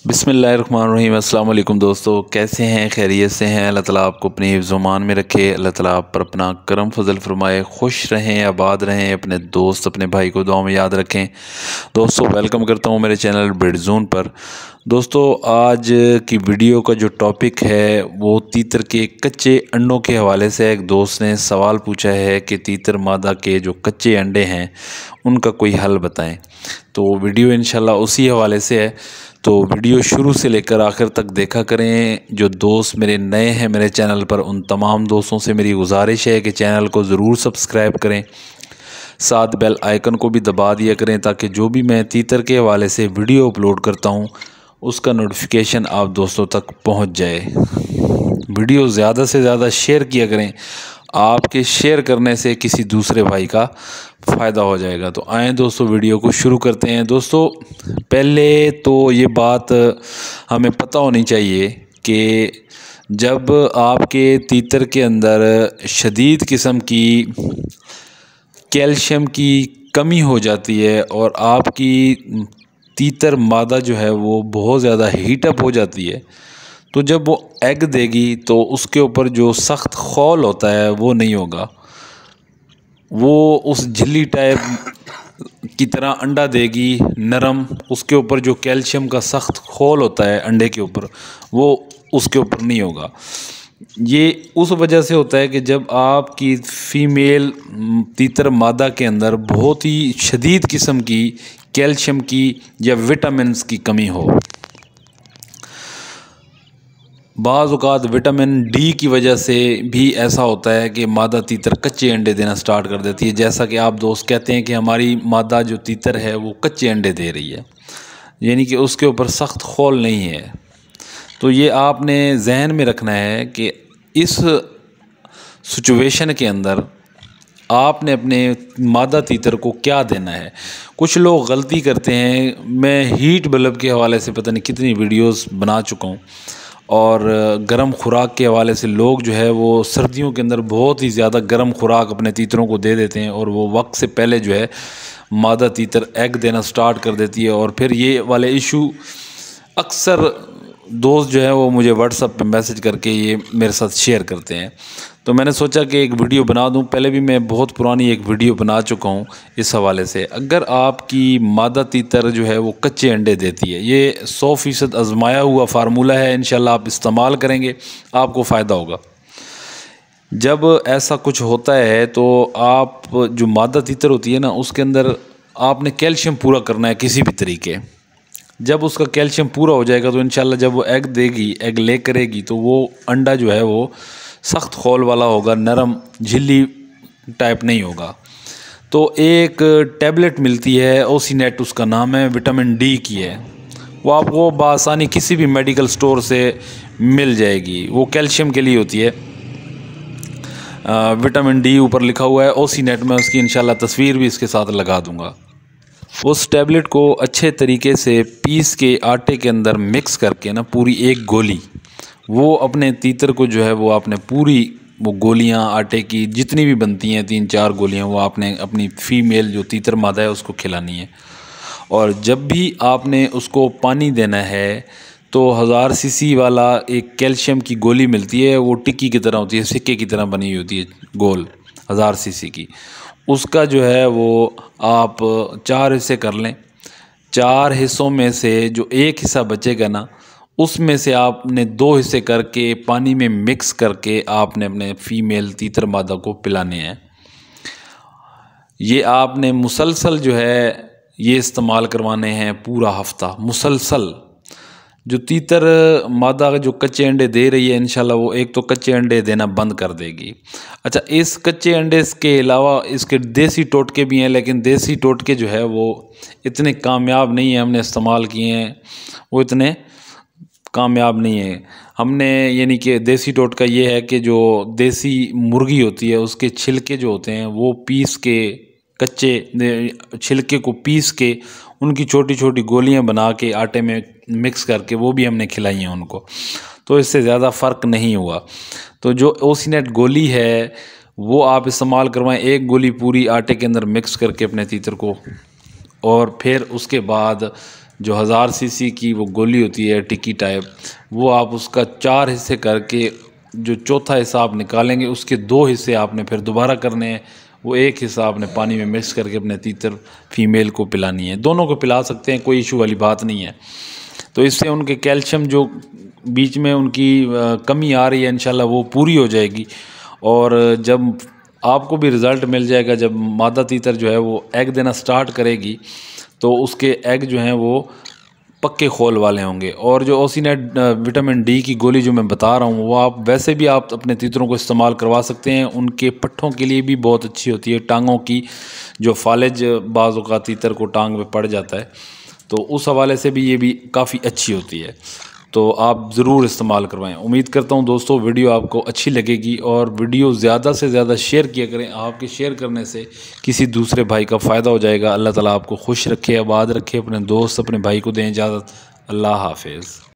बिस्मिल्लाहिर्रहमानिर्रहीम। अस्सलाम वालेकुम दोस्तों, कैसे हैं? खैरियत से हैं? अल्लाह ताला आपको अपनी हिफ्ज़-ओ-मान में रखे। अल्लाह ताला आप पर अपना करम फजल फरमाए। खुश रहें, आबाद रहें, अपने दोस्त अपने भाई को दुआ में याद रखें। दोस्तों, वेलकम करता हूं मेरे चैनल बिडज़ोन पर। दोस्तों, आज की वीडियो का जो टॉपिक है वो तीतर के कच्चे अंडों के हवाले से। एक दोस्त ने सवाल पूछा है कि तीतर मादा के जो कच्चे अंडे हैं उनका कोई हल बताएं। तो वीडियो इंशाल्लाह उसी हवाले से है, तो वीडियो शुरू से लेकर आखिर तक देखा करें। जो दोस्त मेरे नए हैं मेरे चैनल पर, उन तमाम दोस्तों से मेरी गुजारिश है कि चैनल को ज़रूर सब्सक्राइब करें, साथ बेल आइकन को भी दबा दिया करें ताकि जो भी मैं तीतर के हवाले से वीडियो अपलोड करता हूं उसका नोटिफिकेशन आप दोस्तों तक पहुंच जाए। वीडियो ज़्यादा से ज़्यादा शेयर किया करें, आपके शेयर करने से किसी दूसरे भाई का फ़ायदा हो जाएगा। तो आएँ दोस्तों, वीडियो को शुरू करते हैं। दोस्तों, पहले तो ये बात हमें पता होनी चाहिए कि जब आपके तीतर के अंदर शदीद किस्म की कैल्शियम की कमी हो जाती है और आपकी तीतर मादा जो है वो बहुत ज़्यादा हीटअप हो जाती है, तो जब वो एग देगी तो उसके ऊपर जो सख्त खौल होता है वो नहीं होगा। वो उस झिल्ली टाइप की तरह अंडा देगी, नरम। उसके ऊपर जो कैल्शियम का सख्त खोल होता है अंडे के ऊपर, वो उसके ऊपर नहीं होगा। ये उस वजह से होता है कि जब आपकी फ़ीमेल तीतर मादा के अंदर बहुत ही शदीद किस्म की कैल्शियम की या विटामिन्स की कमी हो। बाज़ औक़ात विटामिन डी की वजह से भी ऐसा होता है कि मादा तीतर कच्चे अंडे देना स्टार्ट कर देती है। जैसा कि आप दोस्त कहते हैं कि हमारी मादा जो तीतर है वो कच्चे अंडे दे रही है, यानी कि उसके ऊपर सख्त खोल नहीं है। तो ये आपने जहन में रखना है कि इस सिचुएशन के अंदर आपने अपने मादा तीतर को क्या देना है। कुछ लोग गलती करते हैं, मैं हीट बल्ब के हवाले से पता नहीं कितनी वीडियोस बना चुका हूँ, और गर्म खुराक के हवाले से लोग जो है वो सर्दियों के अंदर बहुत ही ज़्यादा गर्म खुराक अपने तीतरों को दे देते हैं और वो वक्त से पहले जो है मादा तीतर एग देना स्टार्ट कर देती है। और फिर ये वाले इशू अक्सर दोस्त जो है वो मुझे व्हाट्सएप पे मैसेज करके ये मेरे साथ शेयर करते हैं। तो मैंने सोचा कि एक वीडियो बना दूं। पहले भी मैं बहुत पुरानी एक वीडियो बना चुका हूं इस हवाले से। अगर आपकी मादा तीतर जो है वो कच्चे अंडे देती है, ये 100% आजमाया हुआ फार्मूला है, इंशाल्लाह आप इस्तेमाल करेंगे आपको फ़ायदा होगा। जब ऐसा कुछ होता है तो आप जो मादा तीतर होती है ना, उसके अंदर आपने कैल्शियम पूरा करना है किसी भी तरीके। जब उसका कैल्शियम पूरा हो जाएगा तो इंशाल्लाह जब वो एग देगी, एग ले करेगी, तो वो अंडा जो है वो सख्त खोल वाला होगा, नरम झिल्ली टाइप नहीं होगा। तो एक टैबलेट मिलती है, ओसीनेट उसका नाम है, विटामिन डी की है। वो आपको बआसानी किसी भी मेडिकल स्टोर से मिल जाएगी। वो कैल्शियम के लिए होती है। विटामिन डी ऊपर लिखा हुआ है, ओसीनेट में उसकी इंशाल्लाह तस्वीर भी इसके साथ लगा दूंगा। उस टैबलेट को अच्छे तरीके से पीस के आटे के अंदर मिक्स करके ना, पूरी एक गोली, वो अपने तीतर को जो है वो आपने पूरी वो गोलियां आटे की जितनी भी बनती हैं 3-4 गोलियां, वो आपने अपनी फ़ीमेल जो तीतर मादा है उसको खिलानी है। और जब भी आपने उसको पानी देना है तो 1000 सीसी वाला एक कैल्शियम की गोली मिलती है, वो टिक्की की तरह होती है, सिक्के की तरह बनी हुई होती है गोल, 1000 सीसी की। उसका जो है वो आप 4 हिस्से कर लें। 4 हिस्सों में से जो एक हिस्सा बचेगा ना, उसमें से आपने 2 हिस्से करके पानी में मिक्स करके आपने अपने फ़ीमेल तीतर मादा को पिलाने हैं। ये आपने मुसलसल जो है ये इस्तेमाल करवाने हैं पूरा हफ्ता मुसलसल। जो तीतर मादा जो कच्चे अंडे दे रही है, इंशाल्लाह वो एक तो कच्चे अंडे देना बंद कर देगी। अच्छा, इस कच्चे अंडे के अलावा इसके देसी टोटके भी हैं, लेकिन देसी टोटके जो है वो इतने कामयाब नहीं है। हमने इस्तेमाल किए हैं, वो इतने कामयाब नहीं है। हमने यानी कि देसी टोटका ये है कि जो देसी मुर्गी होती है उसके छिलके जो होते हैं वो पीस के, कच्चे छिलके को पीस के उनकी छोटी छोटी गोलियां बना के आटे में मिक्स करके वो भी हमने खिलाई हैं उनको। तो इससे ज़्यादा फ़र्क नहीं हुआ। तो जो ओसीनेट गोली है वो आप इस्तेमाल करवाएं, एक गोली पूरी आटे के अंदर मिक्स करके अपने तीतर को, और फिर उसके बाद जो 1000 सीसी की वो गोली होती है टिक्की टाइप, वो आप उसका 4 हिस्से करके जो चौथा हिस्सा आप निकालेंगे उसके 2 हिस्से आपने फिर दोबारा करने हैं। वो एक हिस्सा आपने पानी में मिक्स करके अपने तीतर फीमेल को पिलानी है। दोनों को पिला सकते हैं, कोई इशू वाली बात नहीं है। तो इससे उनके कैल्शियम जो बीच में उनकी कमी आ रही है इंशाल्लाह वो पूरी हो जाएगी। और जब आपको भी रिज़ल्ट मिल जाएगा, जब मादा तीतर जो है वो एग देना स्टार्ट करेगी तो उसके एग जो हैं वो पक्के खोल वाले होंगे। और जो ओसीनेट विटामिन डी की गोली जो मैं बता रहा हूँ वो आप वैसे भी आप अपने तीतरों को इस्तेमाल करवा सकते हैं। उनके पट्ठों के लिए भी बहुत अच्छी होती है, टांगों की जो फालिज बाज़ों का तीतर को टांग में पड़ जाता है, तो उस हवाले से भी ये भी काफ़ी अच्छी होती है। तो आप ज़रूर इस्तेमाल करवाएं। उम्मीद करता हूं दोस्तों वीडियो आपको अच्छी लगेगी, और वीडियो ज़्यादा से ज़्यादा शेयर किया करें। आपके शेयर करने से किसी दूसरे भाई का फ़ायदा हो जाएगा। अल्लाह ताला आपको खुश रखे, आबाद रखे। अपने दोस्त अपने भाई को दें इजाज़त। अल्लाह हाफिज़।